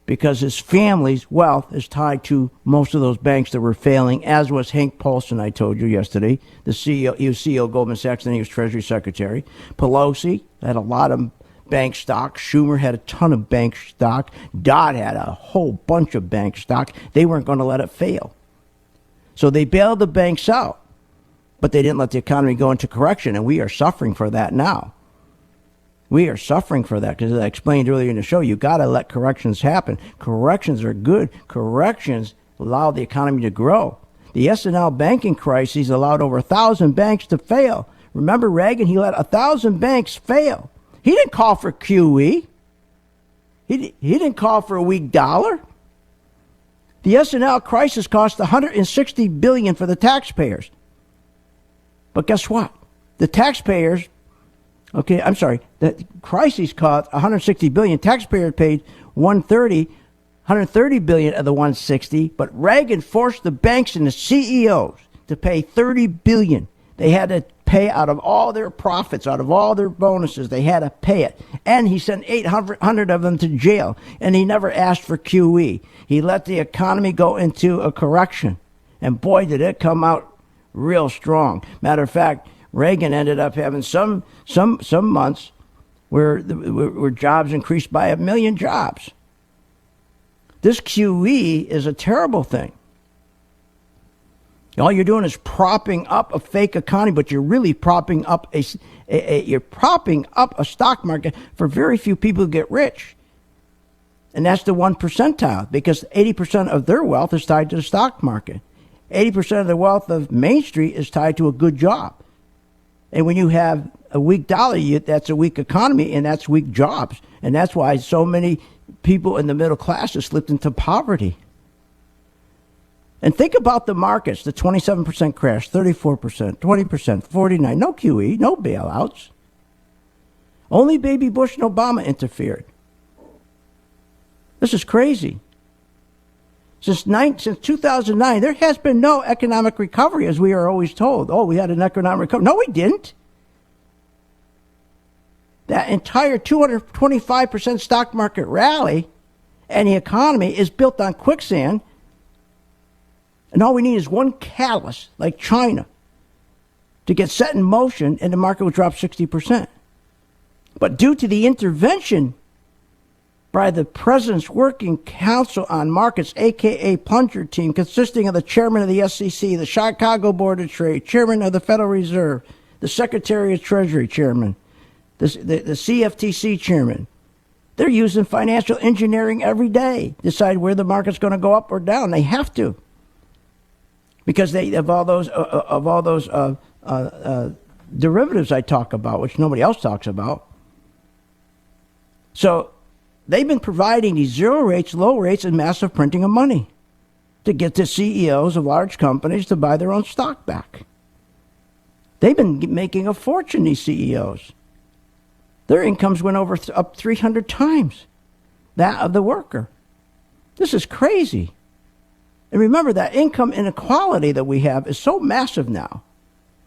[SPEAKER 1] because his family's wealth is tied to most of those banks that were failing, as was Hank Paulson, I told you yesterday, the CEO. He was CEO of Goldman Sachs, then he was Treasury Secretary. Pelosi had a lot of bank stock. Schumer had a ton of bank stock. Dodd had a whole bunch of bank stock. They weren't going to let it fail. So they bailed the banks out, but they didn't let the economy go into correction, and we are suffering for that now. We are suffering for that because, as I explained earlier in the show, you got to let corrections happen. Corrections are good. Corrections allow the economy to grow. The S&L banking crisis allowed over 1,000 banks to fail. Remember Reagan? He let 1,000 banks fail. He didn't call for QE. He didn't call for a weak dollar. The S&L crisis cost $160 billion for the taxpayers. But guess what? The taxpayers, the crisis cost $160 billion. Taxpayers paid $130 billion of the $160, but Reagan forced the banks and the CEOs to pay $30 billion. They had to pay out of all their profits, out of all their bonuses. They had to pay it. And he sent 800 of them to jail. And he never asked for QE. He let the economy go into a correction. And boy, did it come out real strong. Matter of fact, Reagan ended up having some months where jobs increased by 1 million jobs. This QE is a terrible thing. All you're doing is propping up a fake economy, but you're really propping up a stock market for very few people who get rich. And that's the 1 percentile, because 80% of their wealth is tied to the stock market. 80% of the wealth of Main Street is tied to a good job. And when you have a weak dollar, that's a weak economy, and that's weak jobs. And that's why so many people in the middle class have slipped into poverty. And think about the markets, the 27% crash, 34%, 20%, 49%, no QE, no bailouts. Only Baby Bush and Obama interfered. This is crazy. Since 2009, there has been no economic recovery, as we are always told. Oh, we had an economic recovery. No, we didn't. That entire 225% stock market rally and the economy is built on quicksand. And all we need is one catalyst, like China, to get set in motion, and the market will drop 60%. But due to the intervention by the President's Working Council on Markets, a.k.a. Plunger Team, consisting of the chairman of the SEC, the Chicago Board of Trade, chairman of the Federal Reserve, the Secretary of Treasury chairman, the CFTC chairman, they're using financial engineering every day to decide where the market's going to go up or down. They have to, because they have all those derivatives I talk about, which nobody else talks about. So they've been providing these zero rates, low rates, and massive printing of money to get the CEOs of large companies to buy their own stock back. They've been making a fortune, these CEOs. Their incomes went up 300 times that of the worker. This is crazy. And remember, that income inequality that we have is so massive now.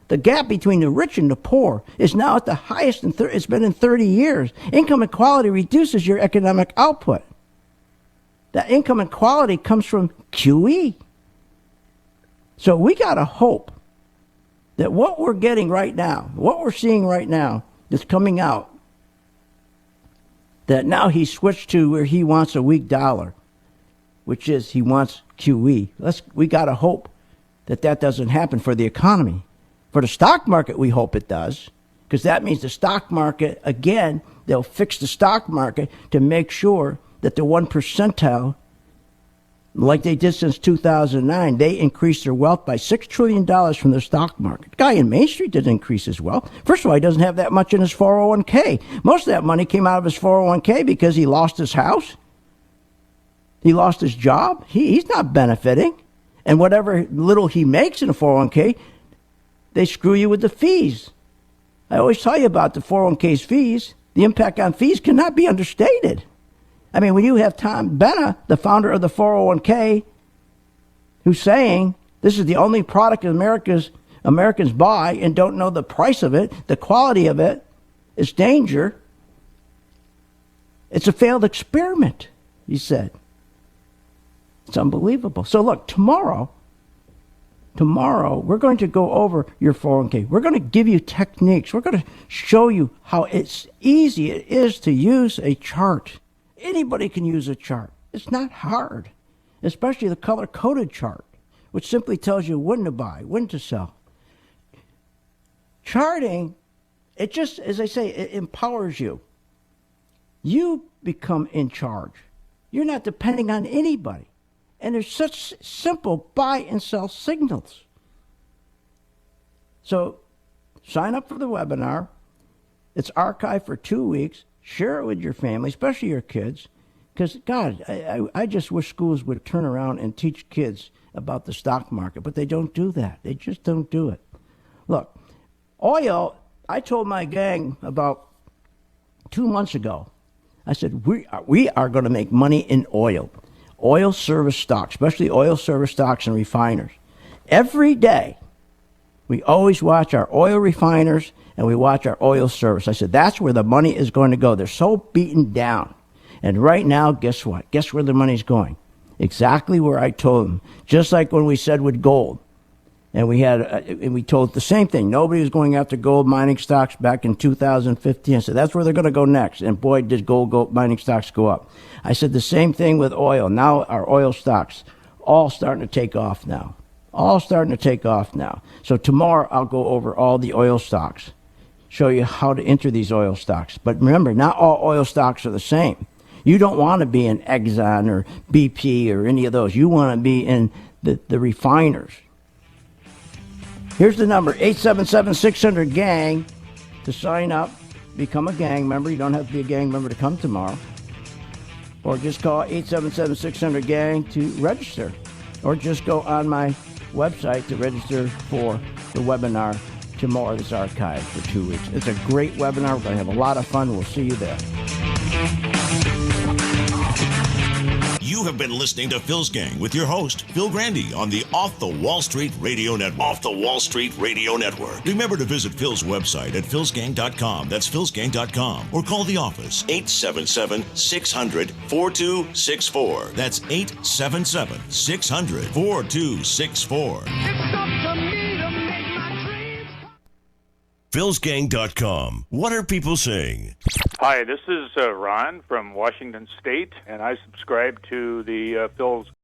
[SPEAKER 1] The gap between the rich and the poor is now at the highest it's been in 30 years. Income equality reduces your economic output. That income inequality comes from QE. So we got to hope that what we're getting right now, what we're seeing right now that's coming out, that now he switched to where he wants a weak dollar, which is he wants QE. We got to hope that that doesn't happen for the economy. For the stock market, we hope it does, because that means the stock market, again, they'll fix the stock market to make sure that the 1 percentile, like they did since 2009, they increased their wealth by $6 trillion from the stock market. The guy in Main Street didn't increase his wealth. First of all, he doesn't have that much in his 401k. Most of that money came out of his 401k because he lost his house. He lost his job. He's not benefiting. And whatever little he makes in a 401k, they screw you with the fees. I always tell you about the 401k's fees. The impact on fees cannot be understated. I mean, when you have Tom Benna, the founder of the 401k, who's saying this is the only product Americans buy and don't know the price of it, the quality of it, is danger. It's a failed experiment, he said. It's unbelievable. So look, tomorrow, we're going to go over your 401k. We're going to give you techniques. We're going to show you how easy it is to use a chart. Anybody can use a chart. It's not hard, especially the color-coded chart, which simply tells you when to buy, when to sell. Charting, it just, as I say, it empowers you. You become in charge. You're not depending on anybody. And there's such simple buy and sell signals. So sign up for the webinar. It's archived for 2 weeks. Share it with your family, especially your kids. Because, God, I just wish schools would turn around and teach kids about the stock market. But they don't do that. They just don't do it. Look, oil, I told my gang about 2 months ago. I said, we are going to make money in oil. Oil service stocks, especially oil service stocks and refiners. Every day, we always watch our oil refiners and we watch our oil service. I said, that's where the money is going to go. They're so beaten down. And right now, guess what? Guess where the money's going? Exactly where I told them. Just like when we said with gold. And we told the same thing. Nobody was going after gold mining stocks back in 2015. I said, that's where they're going to go next. And boy, did gold mining stocks go up. I said the same thing with oil. Now our oil stocks all starting to take off now. All starting to take off now. So tomorrow I'll go over all the oil stocks. Show you how to enter these oil stocks. But remember, not all oil stocks are the same. You don't want to be in Exxon or BP or any of those. You want to be in the refiners. Here's the number, 877-600-GANG to sign up, become a gang member. You don't have to be a gang member to come tomorrow. Or just call 877-600-GANG to register. Or just go on my website to register for the webinar tomorrow that's archived for 2 weeks. It's a great webinar. We're going to have a lot of fun. We'll see you there.
[SPEAKER 2] You have been listening to Phil's Gang with your host, Phil Grandy, on the Off the Wall Street Radio Network. Off the Wall Street Radio Network. Remember to visit Phil's website at philsgang.com. That's philsgang.com. Or call the office, 877-600-4264. That's 877-600-4264.
[SPEAKER 7] It's up to me to make my dreams.
[SPEAKER 2] philsgang.com. What are people saying?
[SPEAKER 12] Hi, this is Ron from Washington State, and I subscribe to the Phil's